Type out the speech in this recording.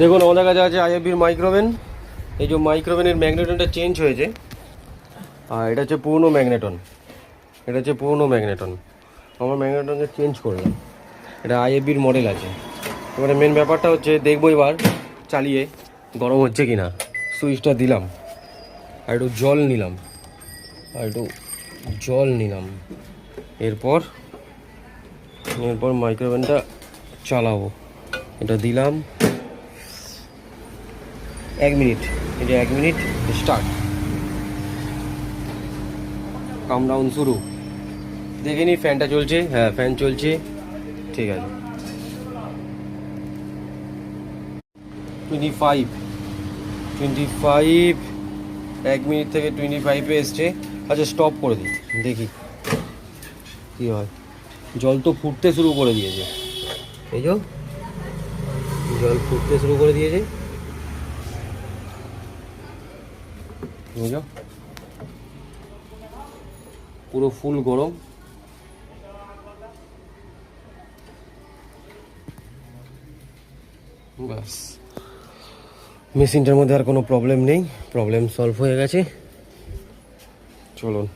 দেখুন আমাদের কাছে আছে আইএফবির মাইক্রোওভেন। এই যে মাইক্রোওভেনের ম্যাগনেটনটা চেঞ্জ হয়েছে, আর এটা হচ্ছে পুরনো ম্যাগনেটন। আমার ম্যাগনেটনকে চেঞ্জ করলাম, এটা আইএফবির মডেল আছে। এবারে মেন ব্যাপারটা হচ্ছে দেখবো এবার চালিয়ে গরম হচ্ছে কি না। সুইচটা দিলাম, আর একটু জল নিলাম, এরপর মাইক্রোওভেনটা চালাবো। এটা দিলাম 1 মিনিট, এটা 1 মিনিট স্টার্ট, কাউন্টডাউন শুরু। দেখে নি ফ্যানটা চলছে, হ্যাঁ ফ্যান চলছে, ঠিক আছে। 25 1 মিনিট থেকে 25-এ এসছে। আচ্ছা স্টপ করে দিই, দেখি কী হয়। জল তো ফুটতে শুরু করে দিয়েছে, এই যে জল ফুটতে শুরু করে দিয়েছে, বুঝলো, পুরো ফুল গরম। ব্যাস, মেশিনটার মধ্যে আর কোনো প্রবলেম নেই, প্রবলেম সলভ হয়ে গেছে। চলুন।